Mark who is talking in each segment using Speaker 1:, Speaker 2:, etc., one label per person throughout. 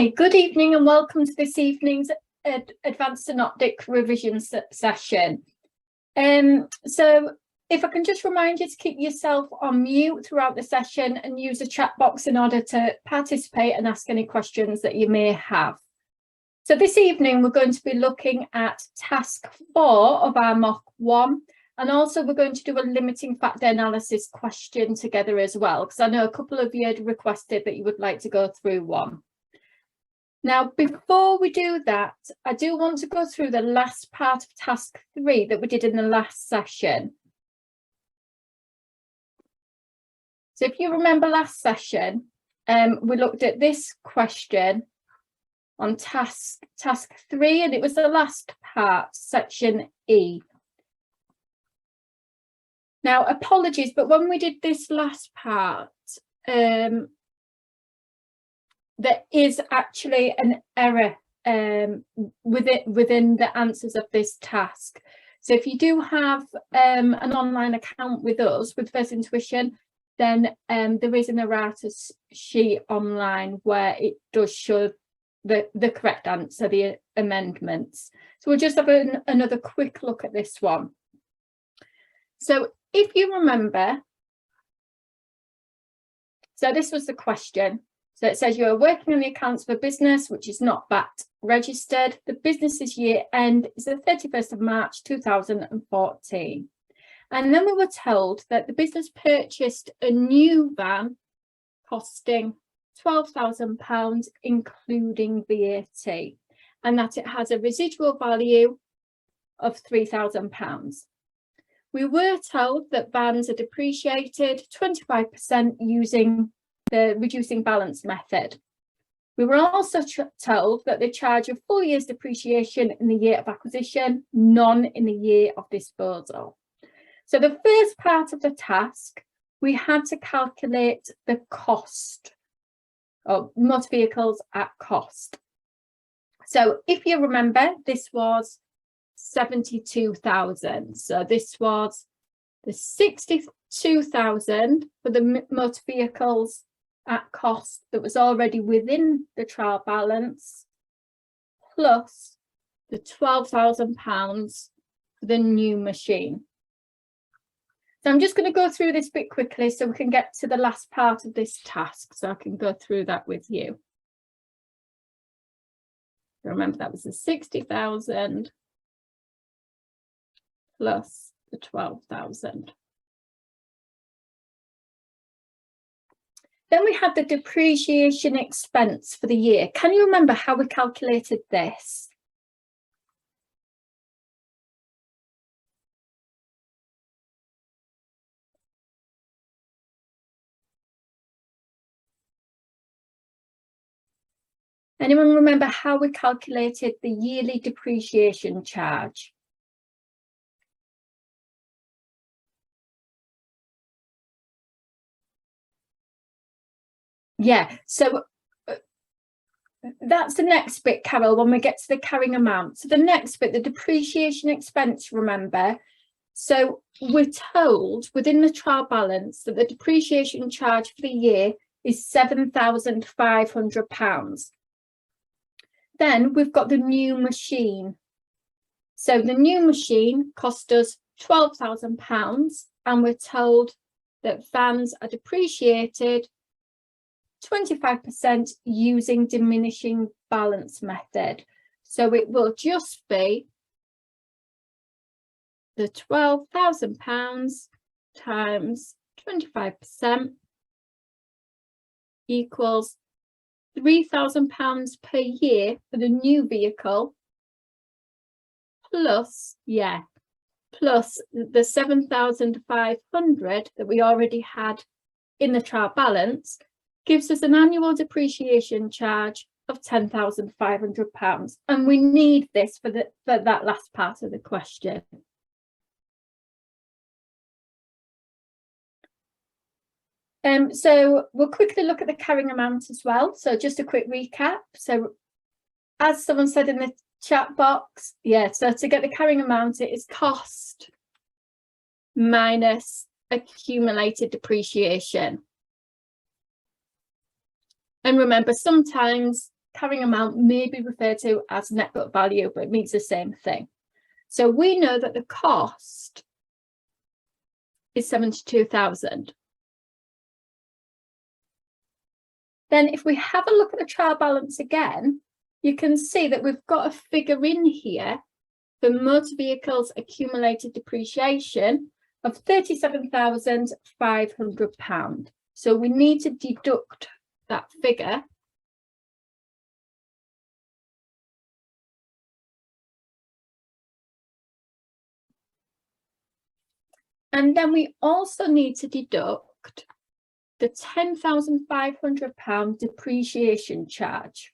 Speaker 1: Hi, good evening and welcome to this evening's Advanced Synoptic revision session. So if I can just remind you to keep yourself on mute throughout the session and use the chat box in order to participate and ask any questions that you may have. So this evening we're going to be looking at task 4 of our mock 1, and also we're going to do a limiting factor analysis question together as well, because I know a couple of you had requested that you would like to go through one. Now, before we do that, I do want to go through the last part of task 3 that we did in the last session. So if you remember last session, we looked at this question on task 3, and it was the last part, section E. Now, apologies, but when we did this last part, there is actually an error within the answers of this task. So if you do have an online account with us, with First Intuition, then there is an errata sheet online where it does show the correct answer, the amendments. So we'll just have another quick look at this one. So if you remember, so this was the question. So it says you are working on the accounts of a business which is not VAT registered. The business's year end is the 31st of March 2014. And then we were told that the business purchased a new van costing £12,000 including VAT, and that it has a residual value of £3,000. We were told that vans are depreciated 25% using the reducing balance method. We were also told that they charge a full year's depreciation in the year of acquisition, none in the year of disposal. So the first part of the task, we had to calculate the cost of motor vehicles at cost. So if you remember, this was 72,000. So this was the 62,000 for the motor vehicles at cost that was already within the trial balance, plus the £12,000 for the new machine. So I'm just going to go through this bit quickly so we can get to the last part of this task, so I can go through that with you. Remember, that was the 60,000 plus the 12,000. Then we had the depreciation expense for the year. Can you remember how we calculated this? Anyone remember how we calculated the yearly depreciation charge? Yeah, so that's the next bit, Carol, when we get to the carrying amount. So the next bit, the depreciation expense, remember. So we're told within the trial balance that the depreciation charge for the year is £7,500. Then we've got the new machine. So the new machine cost us £12,000, and we're told that vans are depreciated 25% using diminishing balance method. So it will just be the £12,000 times 25% equals £3,000 per year for the new vehicle, plus the 7,500 that we already had in the trial balance, gives us an annual depreciation charge of £10,500, and we need this for that last part of the question. So we'll quickly look at the carrying amount as well. So just a quick recap. So as someone said in the chat box, so to get the carrying amount, it is cost minus accumulated depreciation. And remember, sometimes carrying amount may be referred to as net book value, but it means the same thing. So we know that the cost is 72,000. Then if we have a look at the trial balance again, you can see that we've got a figure in here for motor vehicles accumulated depreciation of £37,500. So we need to deduct that figure . And then we also need to deduct the £10,500 depreciation charge.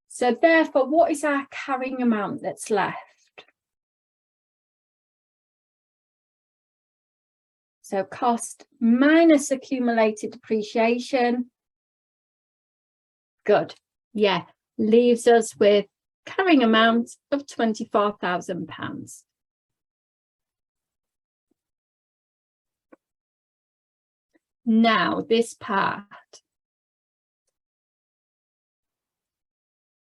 Speaker 1: So therefore, what is our carrying amount that's left? So cost minus accumulated depreciation. Good. Yeah, leaves us with carrying amount of £24,000. Now this part.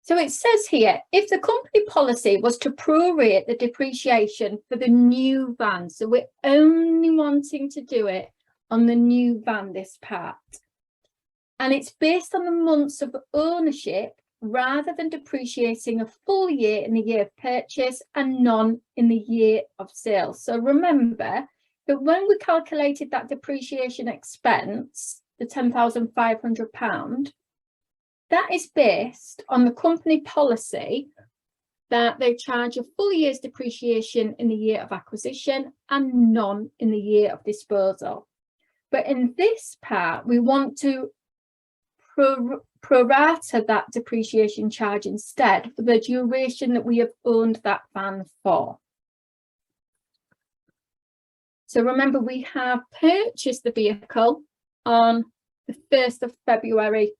Speaker 1: So it says here, if the company policy was to prorate the depreciation for the new van, so we're only wanting to do it on the new van, this part. And it's based on the months of ownership rather than depreciating a full year in the year of purchase and none in the year of sale. So remember that when we calculated that depreciation expense, the £10,500, that is based on the company policy that they charge a full year's depreciation in the year of acquisition and none in the year of disposal. But in this part, we want to prorata that depreciation charge instead for the duration that we have owned that van for. So remember, we have purchased the vehicle on the 1st of February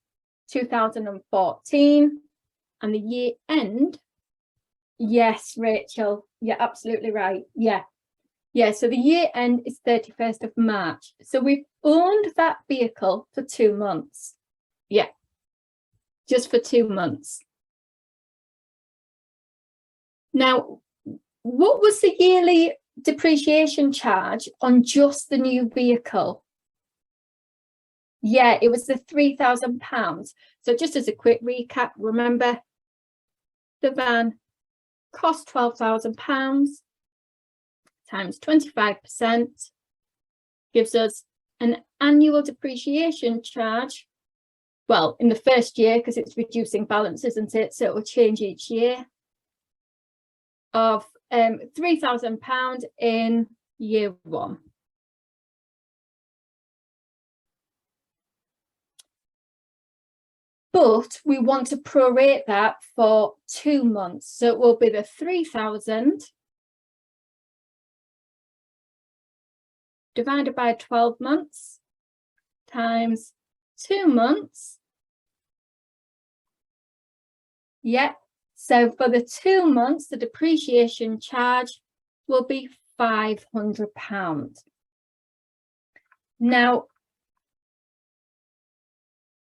Speaker 1: 2014 and the year end. Yes, Rachel, you're absolutely right. Yeah, so the year end is 31st of March. So we've owned that vehicle for 2 months. Yeah, just for 2 months. Now, what was the yearly depreciation charge on just the new vehicle? Yeah, it was the £3,000. So just as a quick recap, remember the van cost £12,000 times 25% gives us an annual depreciation charge. Well, in the first year, because it's reducing balance, isn't it? So it will change each year, of £3,000 in year 1. But we want to prorate that for 2 months. So it will be the 3,000 divided by 12 months times 2 months. Yeah, so for the 2 months, the depreciation charge will be £500. Now,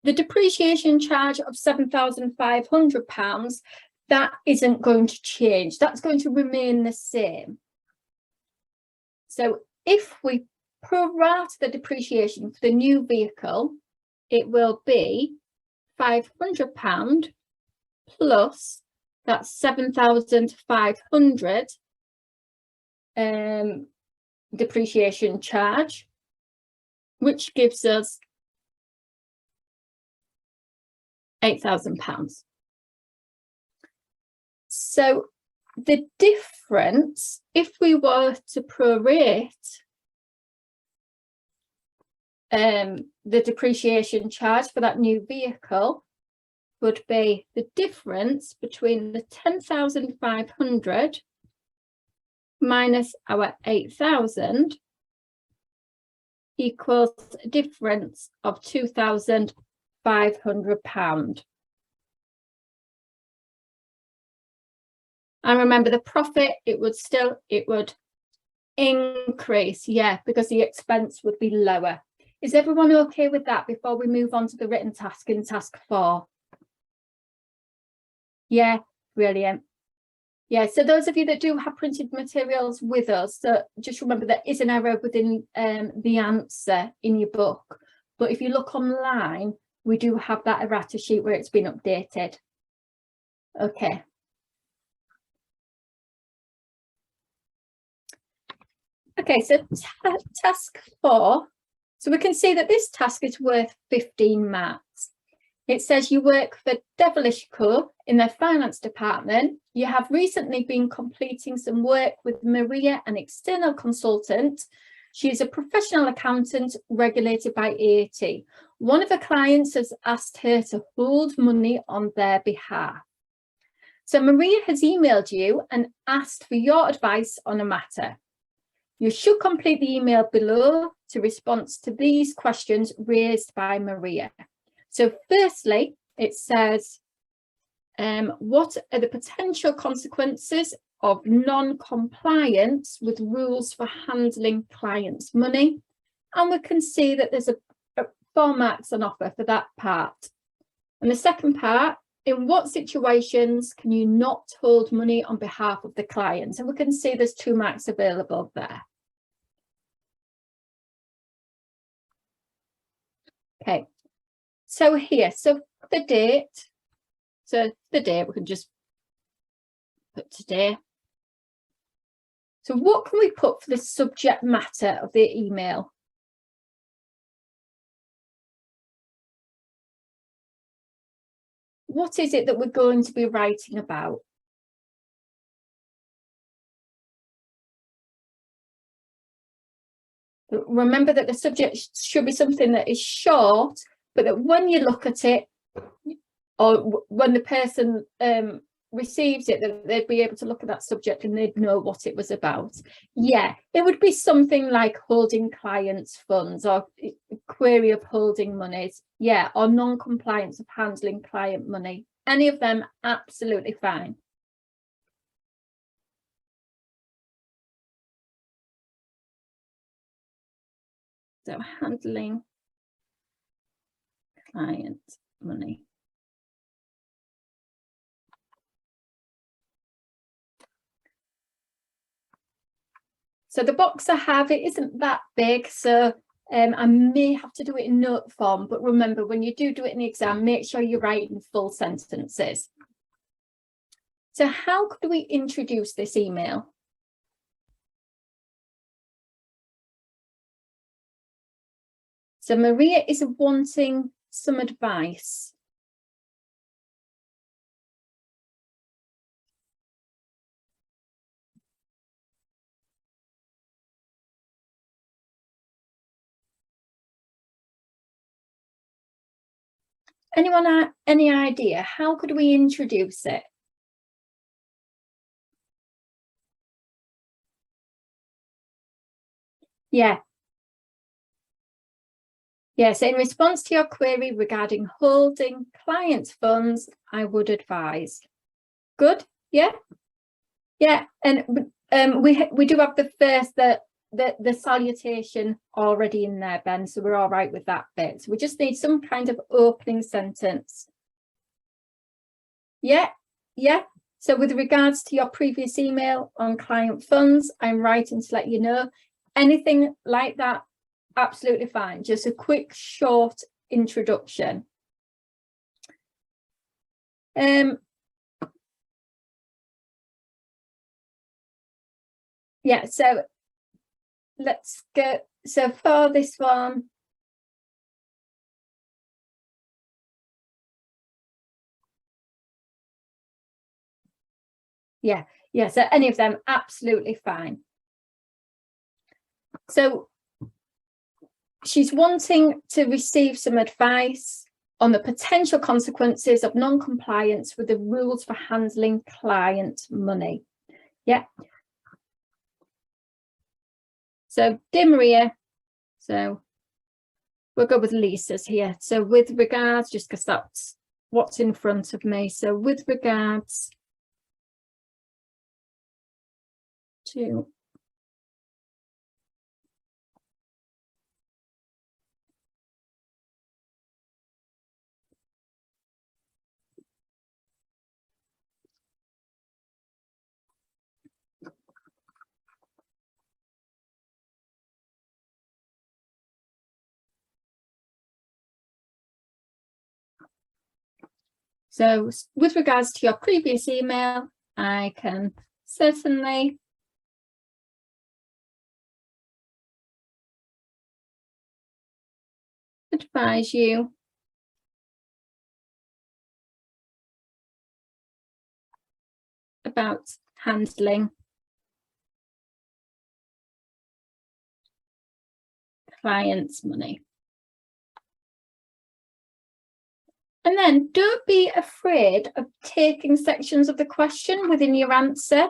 Speaker 1: the depreciation charge of £7,500, that isn't going to change. That's going to remain the same. So if we prorate the depreciation for the new vehicle, it will be £500 plus that 7,500 depreciation charge, which gives us £8,000. So the difference, if we were to prorate the depreciation charge for that new vehicle, would be the difference between the 10,500 minus our 8,000 equals a difference of £2,500. And remember the profit, it would Increase, yeah, because the expense would be lower. Is everyone okay with that before we move on to the written task in task 4? Yeah, brilliant. Yeah, so those of you that do have printed materials with us, so just remember there is an error within the answer in your book. But if you look online, we do have that errata sheet where it's been updated. Okay. Okay, so task 4. So we can see that this task is worth 15 marks. It says you work for Devilish Co. in their finance department. You have recently been completing some work with Maria, an external consultant. She is a professional accountant regulated by AAT. One of her clients has asked her to hold money on their behalf. So Maria has emailed you and asked for your advice on a matter. You should complete the email below to respond to these questions raised by Maria. So firstly, it says, what are the potential consequences of non-compliance with rules for handling clients' money? And we can see that there's 4 marks on offer for that part. And the second part, in what situations can you not hold money on behalf of the client? And we can see there's 2 marks available there. Okay, so here, so the date, we can just put today. So what can we put for the subject matter of the email? What is it that we're going to be writing about? Remember that the subject should be something that is short, but that when you look at it, or when the person receives it, that they'd be able to look at that subject and they'd know what it was about. Yeah, it would be something like holding clients' funds, or query of holding monies, yeah, or non-compliance of handling client money. Any of them, absolutely fine. So handling client money. So the box I have, it isn't that big, so I may have to do it in note form, but remember, when you do it in the exam, make sure you're writing full sentences. So how could we introduce this email? So Maria is wanting some advice. Anyone have any idea? How could we introduce it? Yeah. Yes, in response to your query regarding holding client funds, I would advise. Good, yeah? Yeah, and we do have the first, the salutation already in there, Ben, so we're all right with that bit. So we just need some kind of opening sentence. Yeah, yeah. So with regards to your previous email on client funds, I'm writing to let you know. Anything like that, absolutely fine. Just a quick, short introduction. Yeah, so let's go. So for this one, yeah, so any of them, absolutely fine. So she's wanting to receive some advice on the potential consequences of non-compliance with the rules for handling client money. Yeah. So dear Maria, so we'll go with Lisa's here. So with regards, just because that's what's in front of me. So with regards to So with regards to your previous email, I can certainly advise you about handling clients' money. And then don't be afraid of taking sections of the question within your answer.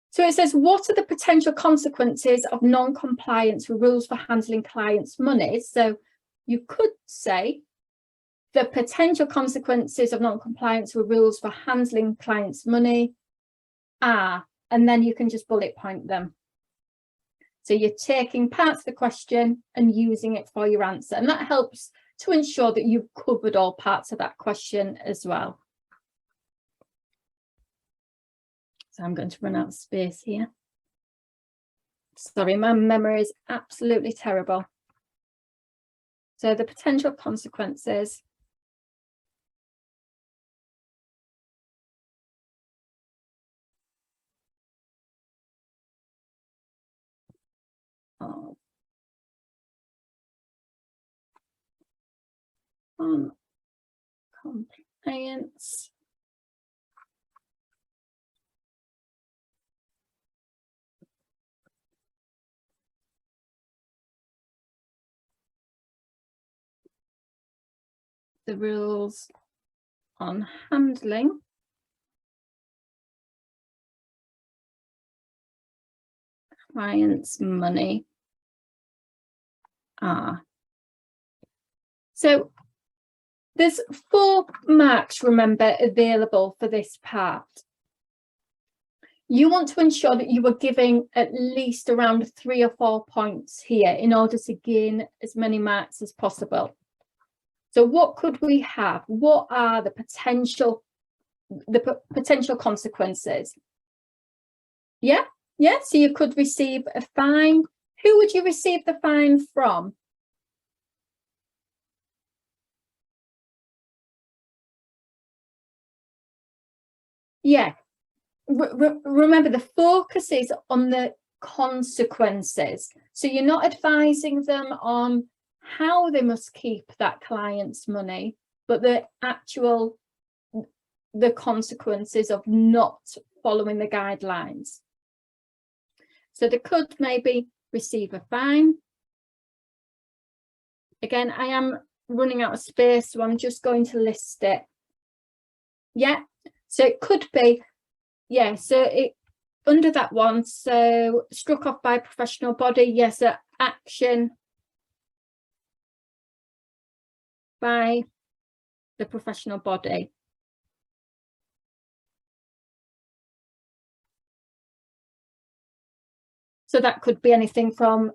Speaker 1: So it says, what are the potential consequences of non-compliance with rules for handling clients' money? So you could say the potential consequences of non-compliance with rules for handling clients' money are, and then you can just bullet point them. So you're taking parts of the question and using it for your answer. And that helps to ensure that you've covered all parts of that question as well. So I'm going to run out of space here. Sorry, my memory is absolutely terrible. So the potential consequences of non-compliance the rules on handling clients' money are. So there's 4 marks, remember, available for this part. You want to ensure that you are giving at least around 3 or 4 points here in order to gain as many marks as possible. So what could we have? What are the potential consequences? Yeah, so you could receive a fine. Who would you receive the fine from? Yeah, remember the focus is on the consequences. So you're not advising them on how they must keep that client's money, but the consequences of not following the guidelines. So they could maybe receive a fine. Again, I am running out of space, so I'm just going to list it. Yeah, so it could be, yeah, so it under that one, so struck off by a professional body, yes, action by the professional body. So that could be anything from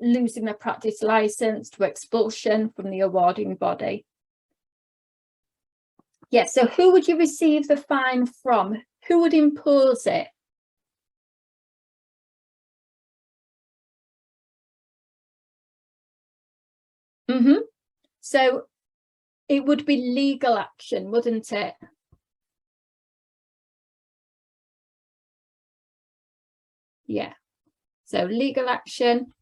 Speaker 1: losing their practice license to expulsion from the awarding body. Yes, so who would you receive the fine from? Who would impose it? So it would be legal action, wouldn't it? Yeah, so legal action.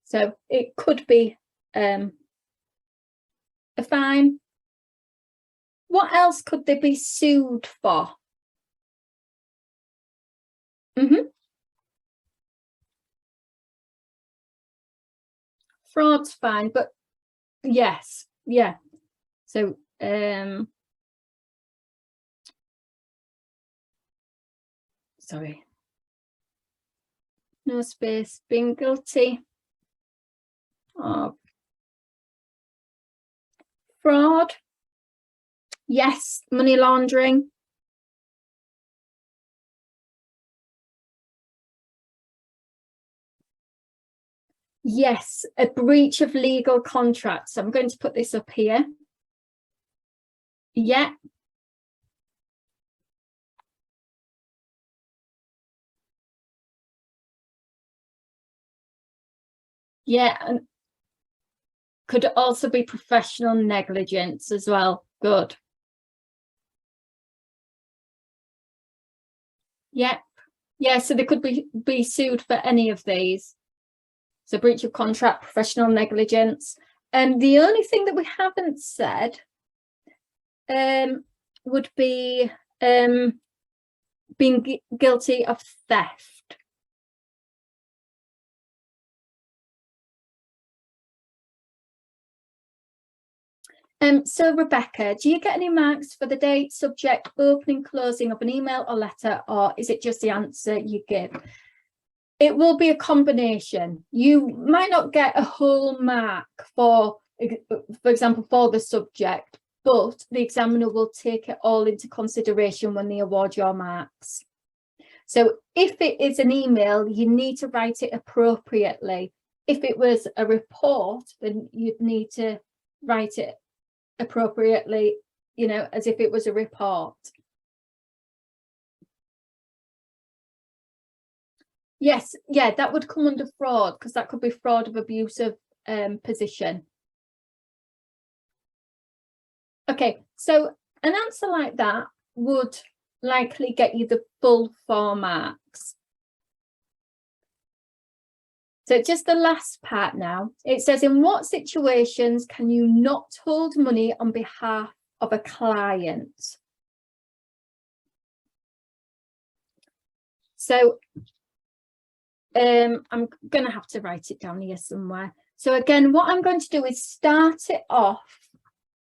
Speaker 1: So it could be a fine. What else could they be sued for? Fraud's fine, but yes, yeah. So sorry, no space, being guilty of fraud. Yes, money laundering. Yes, a breach of legal contract. So I'm going to put this up here. Yeah. Yeah, Could also be professional negligence as well. Good. Yeah. Yeah, so they could be sued for any of these. So breach of contract, professional negligence. And the only thing that we haven't said would be being guilty of theft. So Rebecca, do you get any marks for the date, subject, opening, closing of an email or letter, or is it just the answer you give? It will be a combination. You might not get a whole mark for example, for the subject, but the examiner will take it all into consideration when they award your marks. So if it is an email, you need to write it appropriately. If it was a report, then you'd need to write it appropriately, you know, as if it was a report. Yes, yeah, that would come under fraud, because that could be fraud of abuse of position. Okay, so an answer like that would likely get you the full 4 marks. So just the last part now. It says, in what situations can you not hold money on behalf of a client? So I'm going to have to write it down here somewhere. So again, what I'm going to do is start it off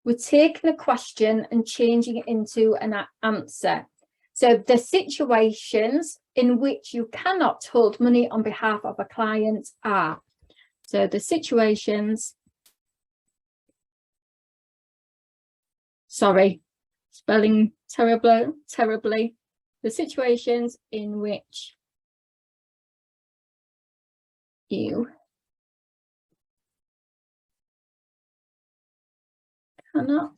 Speaker 1: with taking a question and changing it into an answer. So the situations in which you cannot hold money on behalf of a client are, so the situations, sorry, spelling terribly, the situations in which you cannot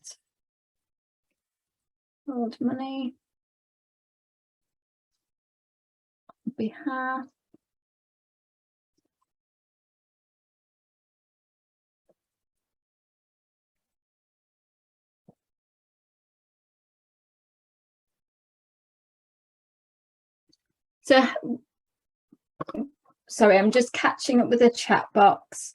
Speaker 1: hold money on behalf sorry, I'm just catching up with the chat box.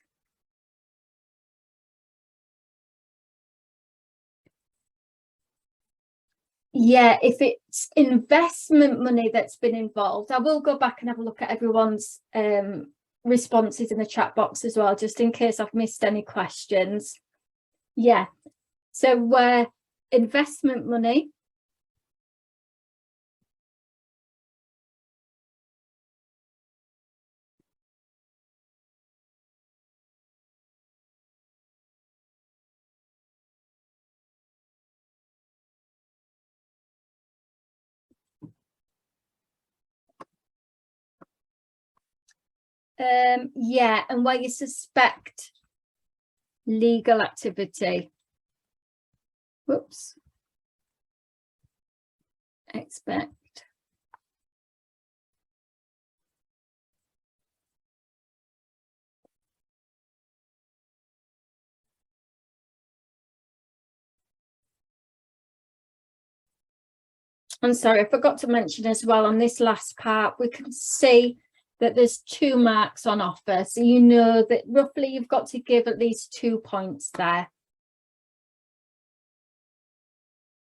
Speaker 1: Yeah, if it's investment money that's been involved, I will go back and have a look at everyone's responses in the chat box as well, just in case I've missed any questions. Yeah, so where investment money yeah, and where you suspect legal activity. Whoops. Expect. I'm sorry, I forgot to mention as well on this last part, we can see that there's 2 marks on offer. So you know that roughly you've got to give at least 2 points there.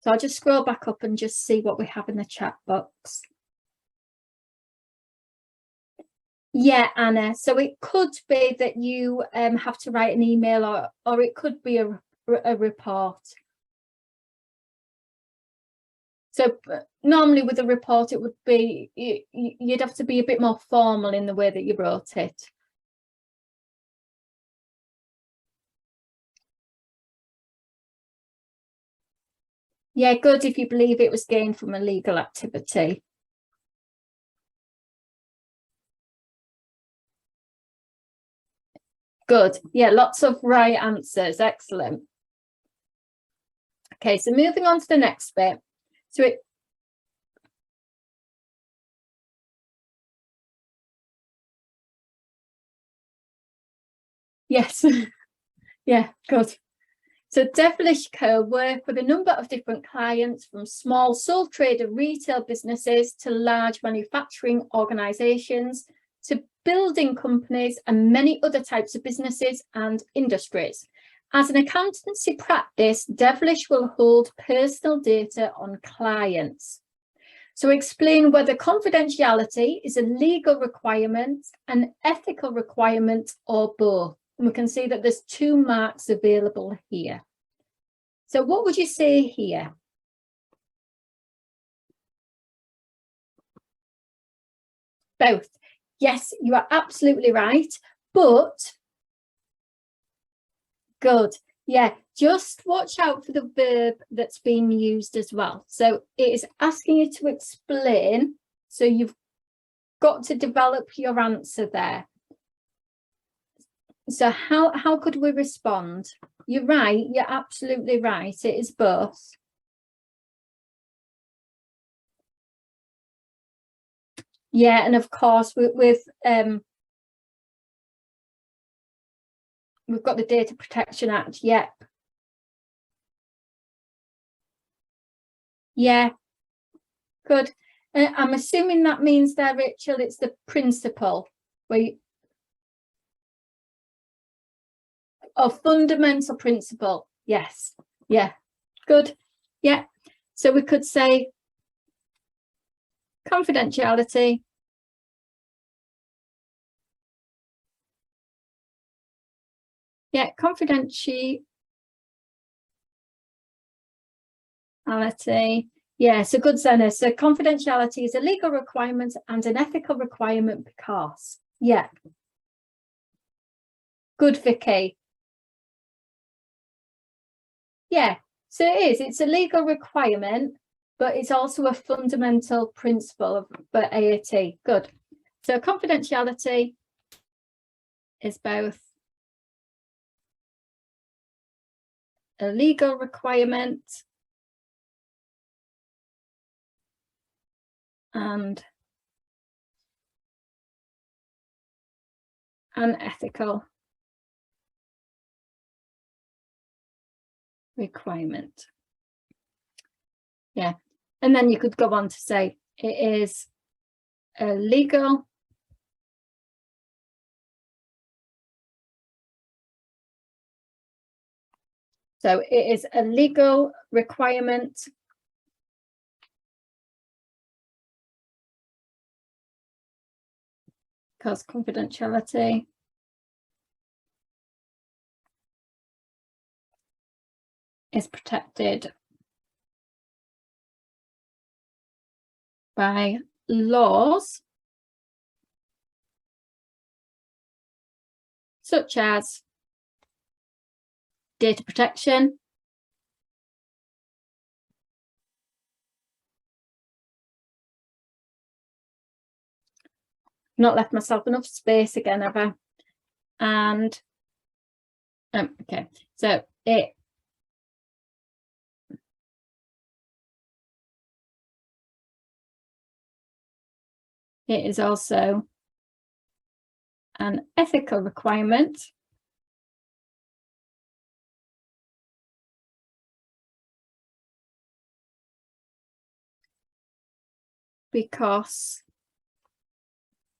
Speaker 1: So I'll just scroll back up and just see what we have in the chat box. Yeah, Anna. So it could be that you have to write an email, or it could be a report. So normally with a report, it would be, you'd have to be a bit more formal in the way that you wrote it. Yeah, good if you believe it was gained from a legal activity. Good. Yeah, lots of right answers. Excellent. Okay, so moving on to the next bit. So it, yes, Yeah, good. So Devilish Co work with a number of different clients, from small sole trader retail businesses to large manufacturing organisations to building companies and many other types of businesses and industries. As an accountancy practice, Devilish will hold personal data on clients. So explain whether confidentiality is a legal requirement, an ethical requirement, or both. And we can see that there's 2 marks available here. So what would you say here? Both. Yes, you are absolutely right, but good. Yeah, just watch out for the verb that's being used as well. So it is asking you to explain, so you've got to develop your answer there. So how could we respond? You're right, you're absolutely right, it is both. Yeah, and of course we've got the Data Protection Act. Yep. Yeah, good. I'm assuming that means there, Rachel, it's the principle where you, fundamental principle. Yes. Yeah, good. Yeah. So we could say confidentiality confidentiality. Yeah, so good, Senna. So confidentiality is a legal requirement and an ethical requirement because. Yeah. Good, Vicky. Yeah, so it is. It's a legal requirement, but it's also a fundamental principle for AAT. Good. So confidentiality is both a legal requirement and an ethical requirement. Yeah, and then you could go on to say it is a legal so it is a legal requirement because confidentiality is protected by laws such as data protection, not left myself enough space again, have I? And okay, so it is also an ethical requirement because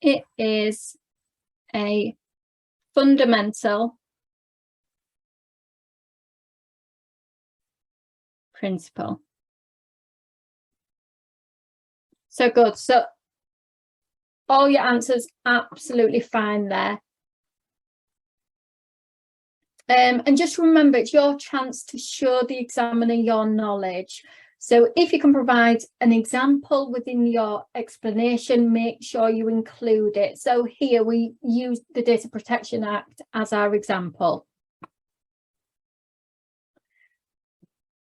Speaker 1: it is a fundamental principle. So good. So all your answers absolutely fine there. And just remember, it's your chance to show the examiner your knowledge. So if you can provide an example within your explanation, make sure you include it. So here we use the Data Protection Act as our example.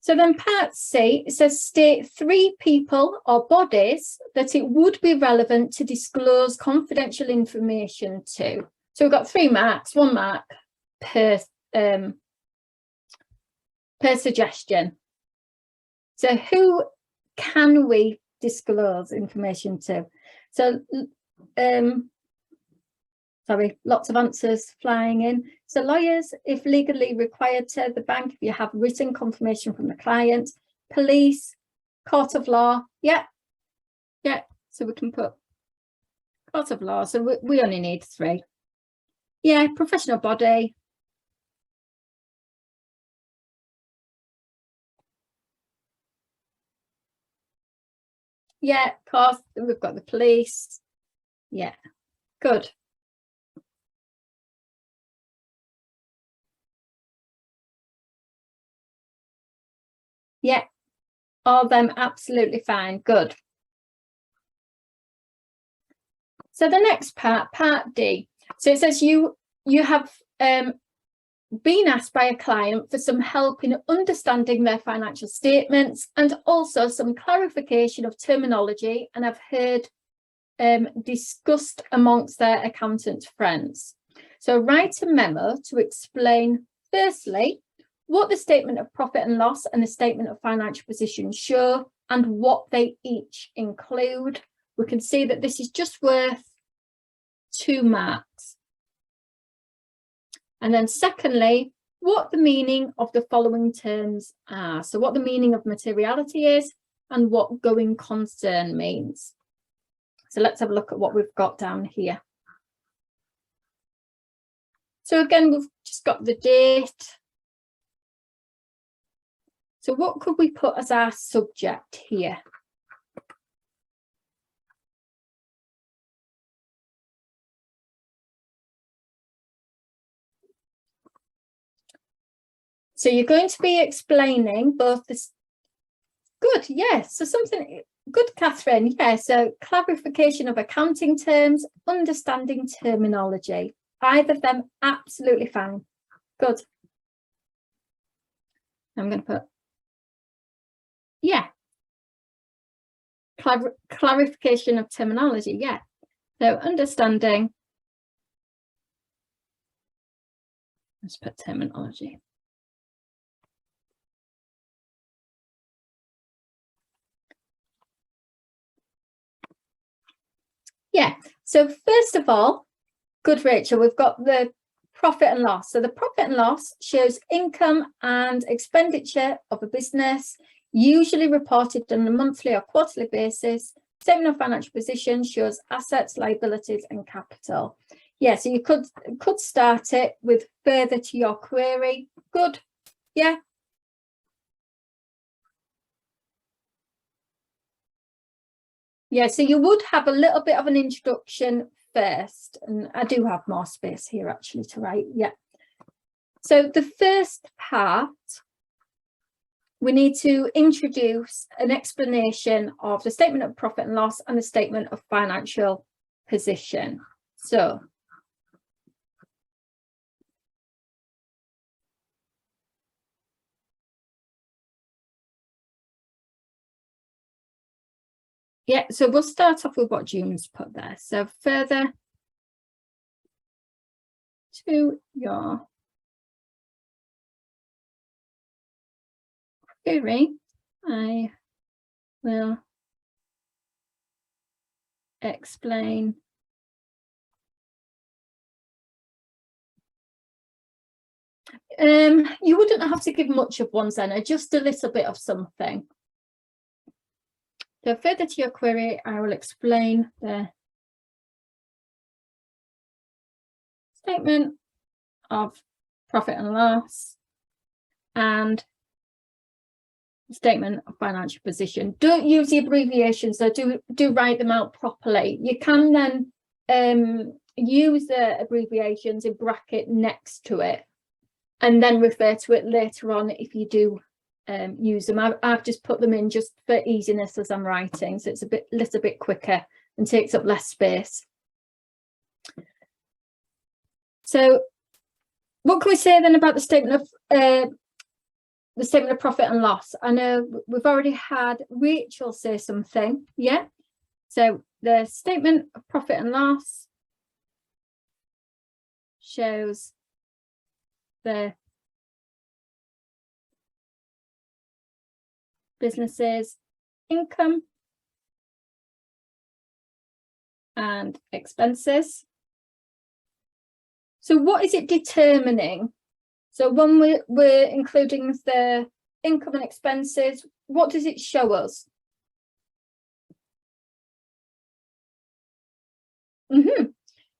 Speaker 1: So then part C, it says state 3 people or bodies that it would be relevant to disclose confidential information to. So we've got 3 marks, 1 mark per suggestion. So who can we disclose information to? So sorry, lots of answers flying in. So lawyers, if legally required to, the bank, if you have written confirmation from the client, police, court of law, yeah, so we can put court of law, so we only need 3. Yeah, professional body. Yeah, of course, we've got the police. Yeah, good. Yeah, all of them absolutely fine, good. So the next part D. So it says you have been asked by a client for some help in understanding their financial statements and also some clarification of terminology, and I've heard discussed amongst their accountant friends. So write a memo to explain, firstly, what the statement of profit and loss and the statement of financial position show and what they each include. We can see that this is just worth 2 marks. And then secondly, what the meaning of the following terms are. So what the meaning of materiality is and what going concern means. So let's have a look at what we've got down here. So again, we've just got the date. So what could we put as our subject here? So you're going to be explaining both this. Good, yes. So something good, Catherine. Yeah, so clarification of accounting terms, understanding terminology. Either of them absolutely fine. Good. I'm going to put, yeah. Clarification of terminology, yeah. So understanding. Let's put terminology. Yeah, so first of all, good, Rachel, we've got the profit and loss. So the profit and loss shows income and expenditure of a business, usually reported on a monthly or quarterly basis. Statement of financial position shows assets, liabilities, and capital. Yeah, so you could start it with further to your query. Good, yeah. Yeah, so you would have a little bit of an introduction first, and I do have more space here actually to write. Yeah. So the first part, we need to introduce an explanation of the statement of profit and loss and the statement of financial position. So yeah, so we'll start off with what June's put there. So further to your query, I will explain you wouldn't have to give much of one center, just a little bit of something. So further to your query, I will explain the statement of profit and loss and statement of financial position. Don't use the abbreviations, so do write them out properly. You can then use the abbreviations in bracket next to it and then refer to it later on if you do use them. I've just put them in just for easiness as I'm writing, so it's a little bit quicker and takes up less space. So what can we say then about the statement of profit and loss? I know we've already had Rachel say something. Yeah, so the statement of profit and loss shows the business's income and expenses. So what is it determining? So when we're including the income and expenses, what does it show us?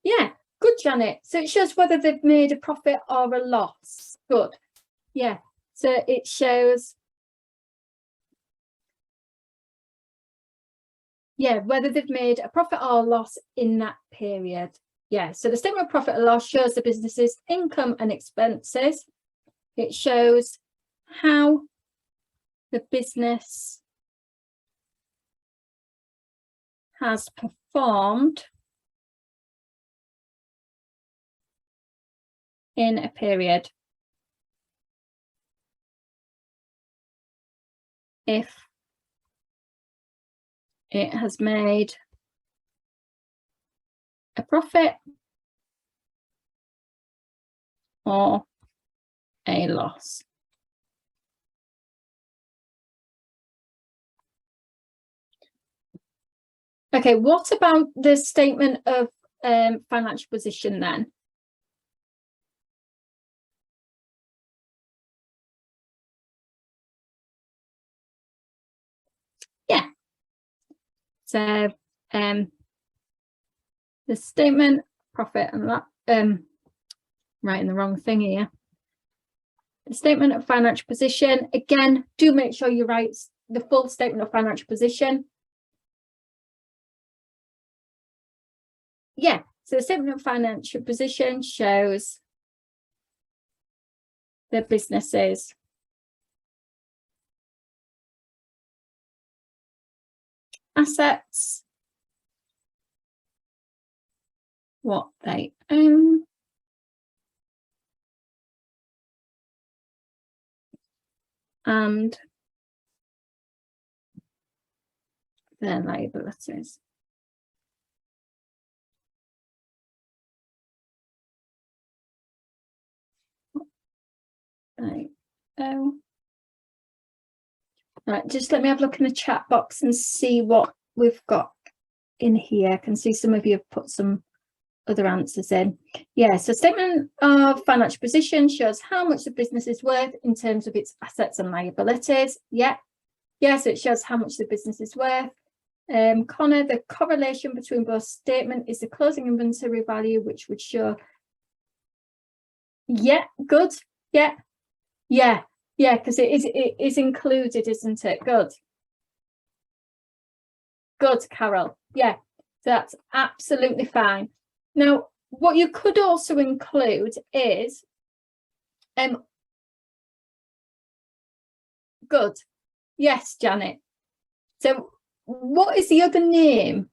Speaker 1: Yeah, good, Janet. So it shows whether they've made a profit or a loss. Good. Yeah. So it shows, yeah, whether they've made a profit or a loss in that period. Yeah. So the statement of profit and loss shows the business's income and expenses. It shows how the business has performed in a period. If it has made a profit or a loss. Okay, what about the statement of financial position then? Yeah. So the statement profit and that writing the wrong thing here. The statement of financial position, again, do make sure you write the full statement of financial position. Yeah, so the statement of financial position shows the businesses assets, what they own, and their liabilities. Right. Right, just let me have a look in the chat box and see what we've got in here. I can see some of you have put some other answers in. Yeah, so statement of financial position shows how much the business is worth in terms of its assets and liabilities. Yeah, so it shows how much the business is worth. Connor, the correlation between both statement is the closing inventory value, which would show. Yeah, good. Yeah, because it is included, isn't it? Good, Carol. Yeah, so that's absolutely fine. Now, what you could also include is good. Yes, Janet. So what is the other name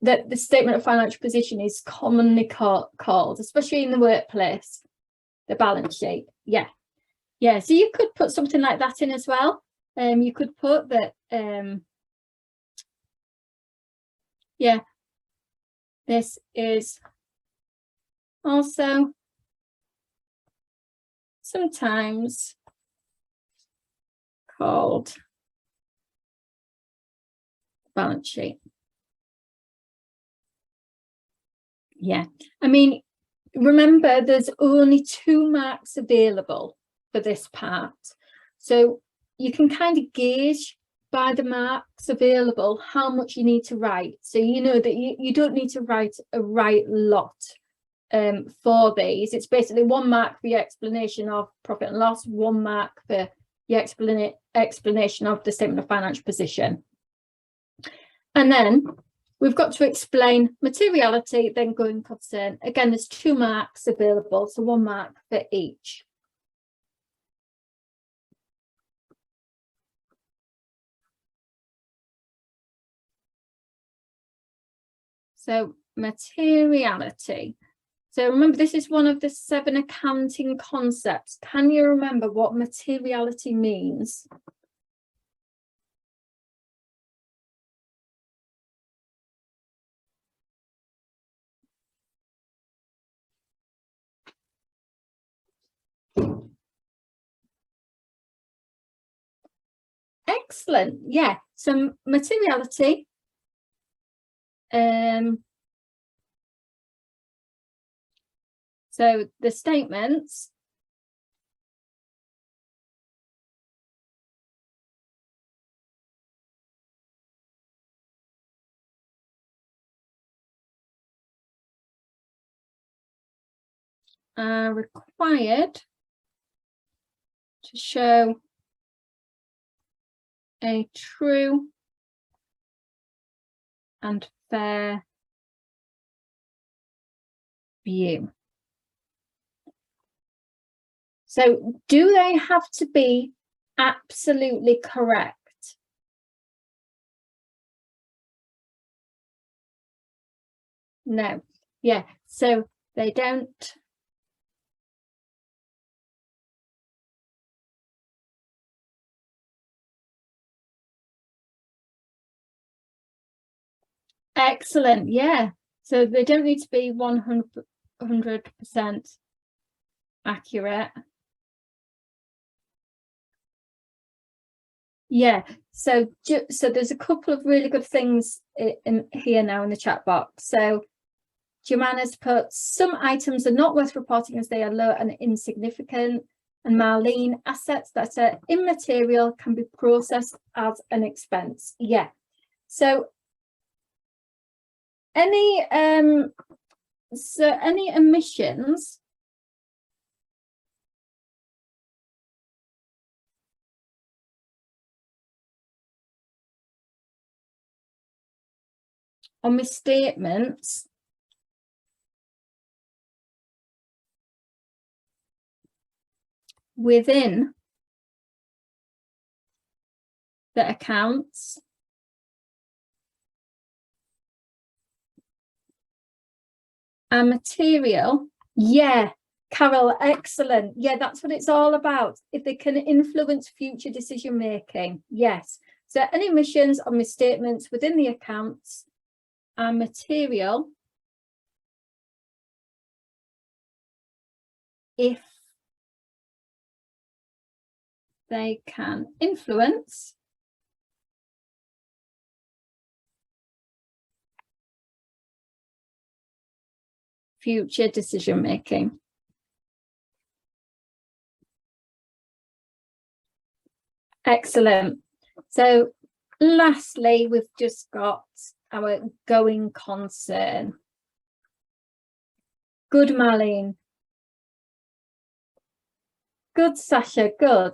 Speaker 1: that the statement of financial position is commonly called, especially in the workplace? The balance sheet. Yeah, so you could put something like that in as well. You could put that yeah, this is also sometimes called balance sheet. Yeah, I mean, remember there's only 2 marks available for this part, so you can kind of gauge by the marks available how much you need to write, so you know that you don't need to write a lot for these. It's basically 1 mark for your explanation of profit and loss, 1 mark for your explanation of the statement of financial position, and then we've got to explain materiality, then going concern. Again, there's 2 marks available, so 1 mark for each. So materiality. So remember, this is one of the 7 accounting concepts. Can you remember what materiality means? Excellent. Yeah. So materiality. So the statements are required to show a true and fair view. So do they have to be absolutely correct? No. Yeah, so they don't. Excellent. Yeah. So they don't need to be 100% accurate. Yeah. So there's a couple of really good things in here now in the chat box. So Jemana's put, some items are not worth reporting as they are low and insignificant. And Marlene, assets that are immaterial can be processed as an expense. Yeah. So any omissions or misstatements within the accounts are material. Yeah, Carol, excellent. Yeah, that's what it's all about. If they can influence future decision making. Yes. So any omissions or misstatements within the accounts are material if they can influence future decision making. Excellent. So lastly, we've just got our going concern. Good, Marlene. Good, Sasha, good.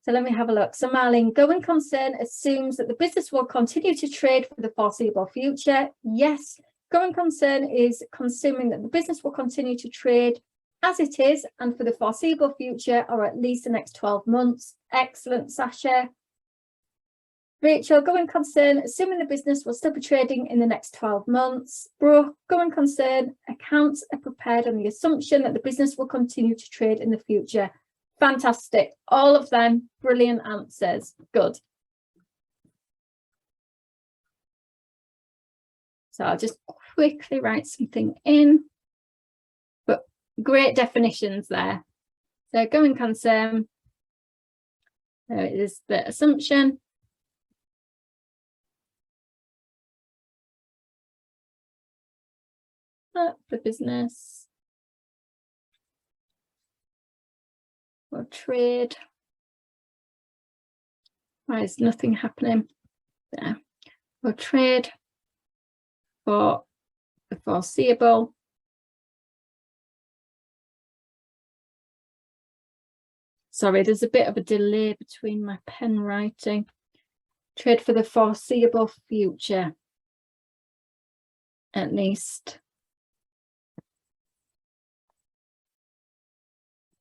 Speaker 1: So let me have a look. So Marlene, going concern assumes that the business will continue to trade for the foreseeable future. Yes, going concern is assuming that the business will continue to trade as it is and for the foreseeable future, or at least the next 12 months. Excellent, Sasha. Rachel, going concern, assuming the business will still be trading in the next 12 months. Brooke, going concern, accounts are prepared on the assumption that the business will continue to trade in the future. Fantastic. All of them, brilliant answers. Good. So I'll just quickly write something in. But great definitions there. So going concern, there is the assumption. The business will trade. Why is nothing happening there? Will trade for the foreseeable Sorry, there's a bit of a delay between my pen writing. Trade for the foreseeable future, at least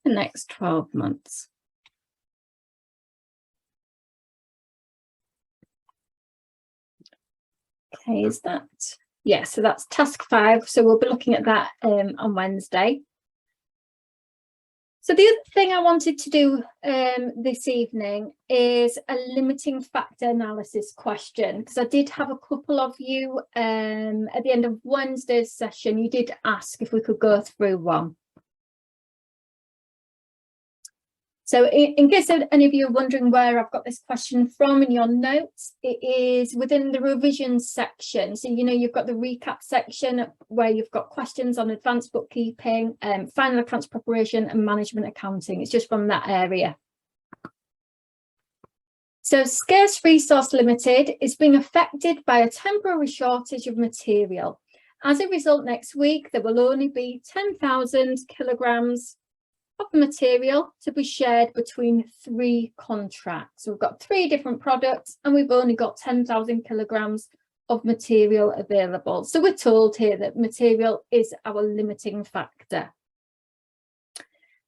Speaker 1: the next 12 months. Okay, is that? Yeah, so that's task 5. So we'll be looking at that on Wednesday. So the other thing I wanted to do this evening is a limiting factor analysis question, because I did have a couple of you at the end of Wednesday's session, you did ask if we could go through one. So in case any of you are wondering where I've got this question from in your notes, it is within the revision section. So, you know, you've got the recap section where you've got questions on advanced bookkeeping, final accounts preparation and management accounting. It's just from that area. So Scarce Resource Limited is being affected by a temporary shortage of material. As a result, next week, there will only be 10,000 kilograms of material to be shared between 3 contracts. So we've got 3 different products and we've only got 10,000 kilograms of material available. So we're told here that material is our limiting factor.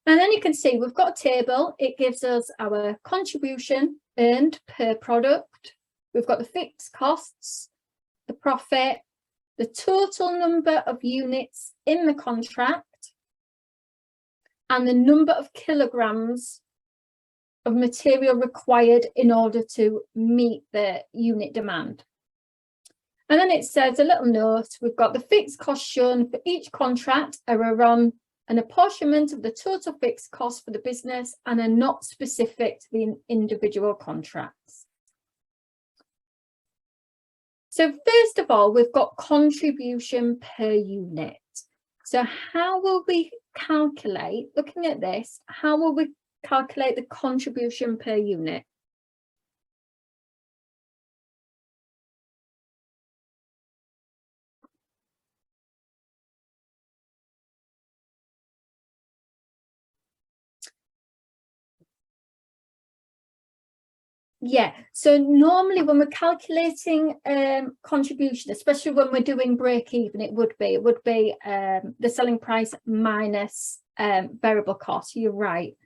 Speaker 1: And then you can see we've got a table. It gives us our contribution earned per product. We've got the fixed costs, the profit, the total number of units in the contract, and the number of kilograms of material required in order to meet the unit demand. And then it says a little note, we've got the fixed costs shown for each contract are on an apportionment of the total fixed cost for the business and are not specific to the individual contracts. So first of all, we've got contribution per unit. So how will we calculate, looking at this, how will we calculate the contribution per unit? Yeah, so normally when we're calculating contribution, especially when we're doing break even, it would be the selling price minus variable cost. You're right.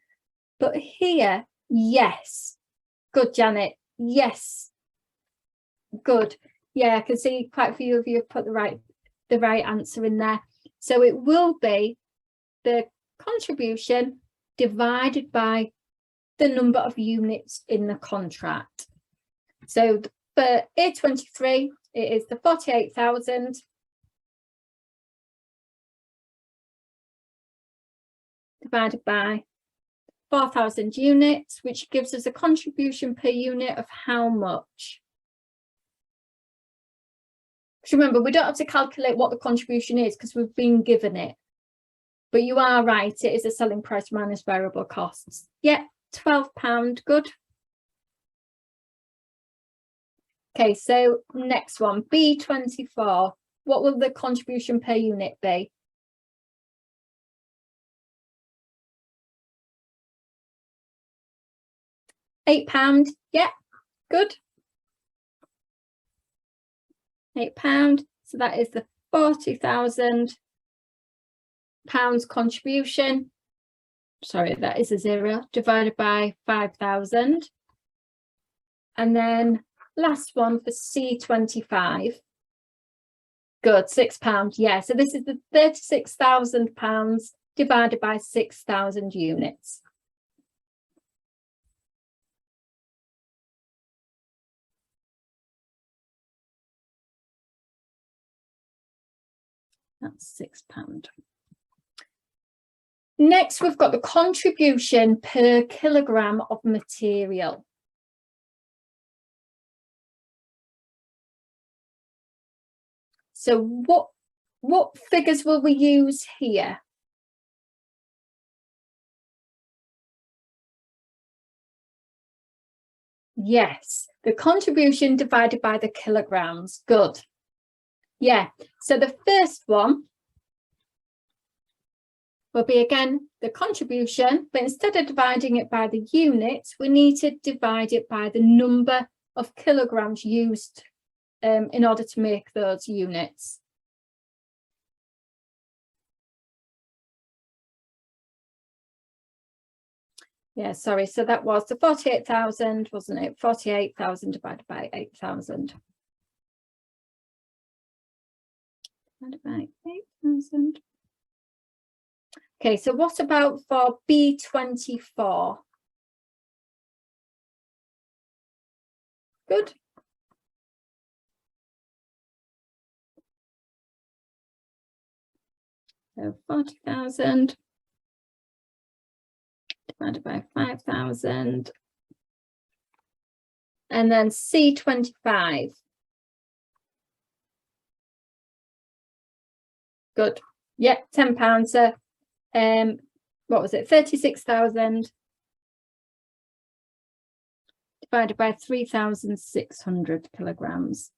Speaker 1: But here, yes. Good, Janet. Yes. Good. Yeah, I can see quite a few of you have put the right answer in there. So it will be the contribution divided by the number of units in the contract. So for A23, it is the 48,000 divided by 4,000 units, which gives us a contribution per unit of how much? Because remember, we don't have to calculate what the contribution is because we've been given it. But you are right, it is a selling price minus variable costs. Yeah. £12, good. Okay, so next one, B24. What will the contribution per unit be? £8, yeah, good. £8, so that is the £40,000 contribution. Sorry, that is a 0 divided by 5,000. And then last one for C25. Good, £6. Yeah, so this is the £36,000 divided by 6,000 units. That's £6. Next, we've got the contribution per kilogram of material. So what figures will we use here? Yes, the contribution divided by the kilograms. Good. Yeah, so the first one will be again the contribution, but instead of dividing it by the units, we need to divide it by the number of kilograms used in order to make those units. Yeah, sorry, so that was the 48,000, wasn't it? 48,000 divided by 8,000. Divided by 8,000. Okay, so what about for B24? Good. So 40,000 divided by 5,000. And then C25. Good. Yeah, £10. So what was it? 36,000 divided by 3,600 kilograms.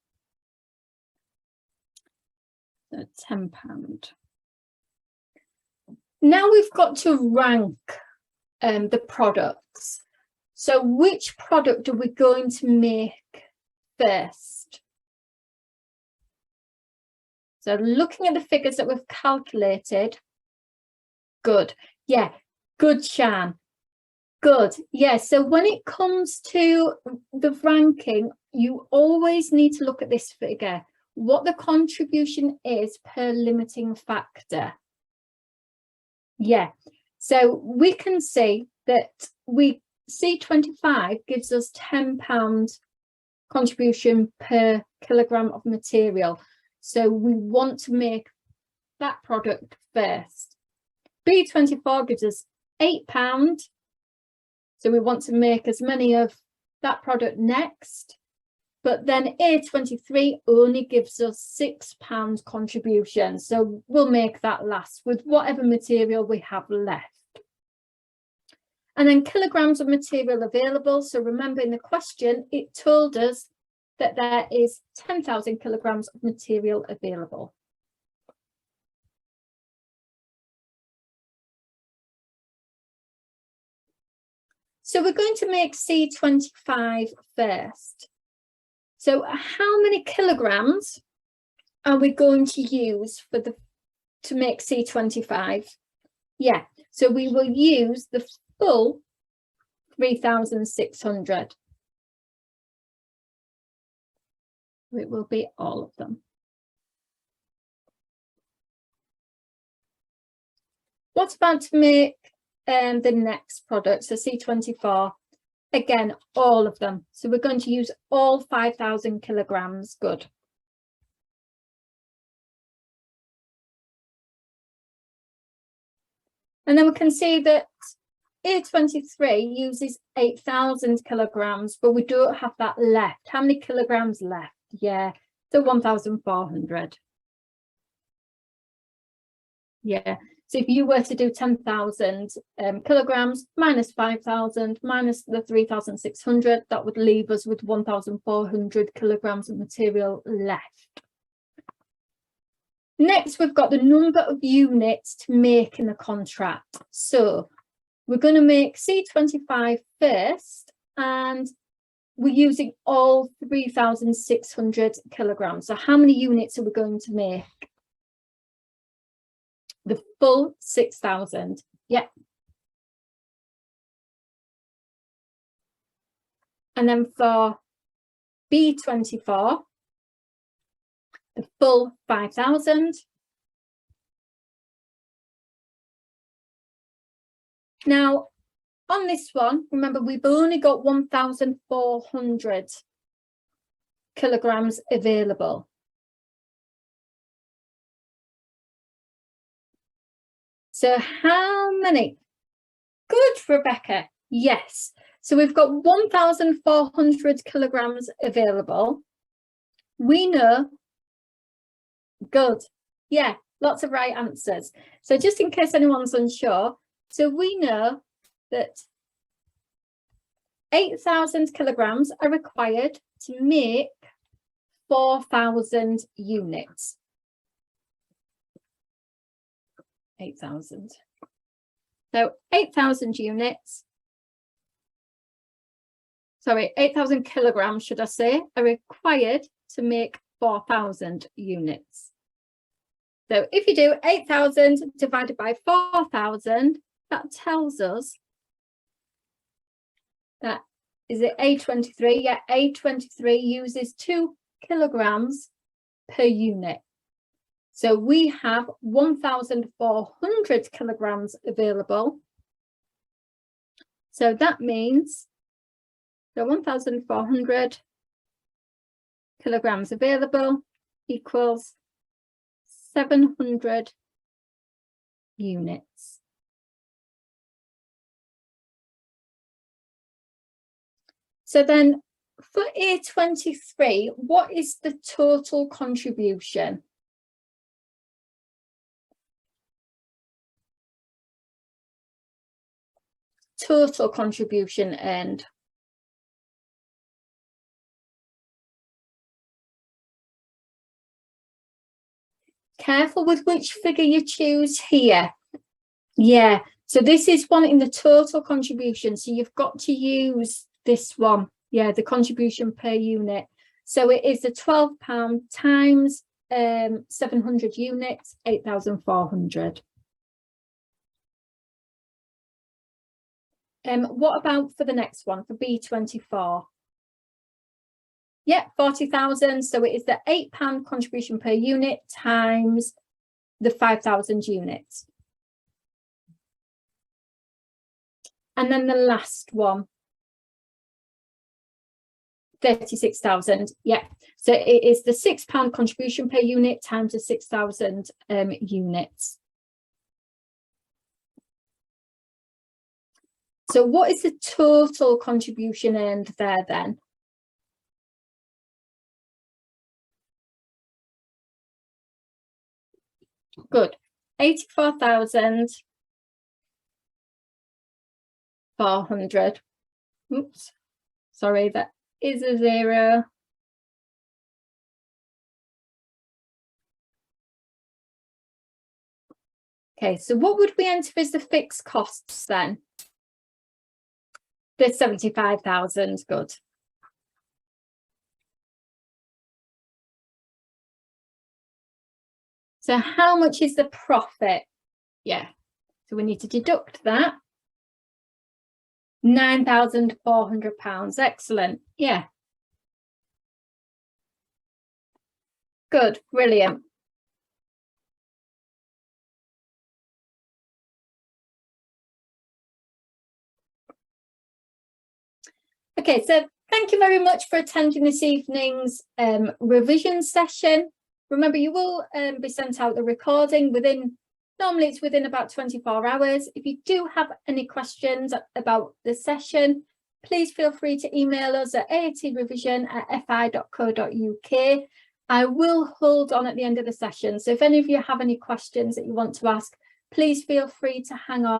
Speaker 1: So £10. Now we've got to rank the products. So which product are we going to make first? So looking at the figures that we've calculated, good. Yeah, good, Shan. Good. Yeah, so when it comes to the ranking, you always need to look at this figure, what the contribution is per limiting factor. Yeah, so we can see that C25 gives us £10 contribution per kilogram of material. So we want to make that product first. B24 gives us £8. So we want to make as many of that product next. But then A23 only gives us £6 contribution. So we'll make that last with whatever material we have left. And then kilograms of material available. So remember in the question, it told us that there is 10,000 kilograms of material available. So we're going to make C25 first. So how many kilograms are we going to use to make C25? Yeah, so we will use the full 3,600. It will be all of them. What about to make the next product? So C24. Again, all of them. So we're going to use all 5,000 kilograms. Good. And then we can see that A23 uses 8,000 kilograms, but we don't have that left. How many kilograms left? Yeah, so 1,400. Yeah. So if you were to do 10,000 kilograms minus 5,000 minus the 3,600, that would leave us with 1,400 kilograms of material left. Next, we've got the number of units to make in the contract. So we're going to make C25 first, and we're using all 3,600 kilograms. So how many units are we going to make? The full 6,000. Yeah. And then for B24, the full 5,000. Now, on this one, remember, we've only got 1,400 kilograms available. So how many? Good, Rebecca. Yes. So we've got 1,400 kilograms available. We know. Good. Yeah, lots of right answers. So just in case anyone's unsure, so we know that 8,000 kilograms are required to make 4,000 units. 8,000. So 8,000 units. Sorry, 8,000 kilograms, should I say, are required to make 4,000 units. So if you do 8,000 divided by 4,000, that tells us that, is it A23? Yeah, A23 uses 2 kilograms per unit. So we have 1,400 kilograms available. So that means the 1,400 kilograms available equals 700 units. So then for year 23, what is the total contribution? Total contribution earned. Careful with which figure you choose here. Yeah, so this is one in the total contribution. So you've got to use this one. Yeah, the contribution per unit. So it is the £12 times 700 units, 8,400. What about for the next one, for B24? Yeah, 40,000. So it is the £8 contribution per unit times the 5,000 units. And then the last one, 36,000. Yeah, so it is the £6 contribution per unit times the 6,000 units. So what is the total contribution earned there then? Good. 84,400. Oops, sorry, that is a 0. Okay, so what would we enter as the fixed costs then? The 75,000, good. So how much is the profit? Yeah, so we need to deduct that. £9,400, excellent, yeah. Good, brilliant. Okay, so thank you very much for attending this evening's revision session. Remember, you will be sent out the recording normally it's within about 24 hours. If you do have any questions about the session, please feel free to email us at aatrevision@fi.co.uk. I will hold on at the end of the session. So if any of you have any questions that you want to ask, please feel free to hang on.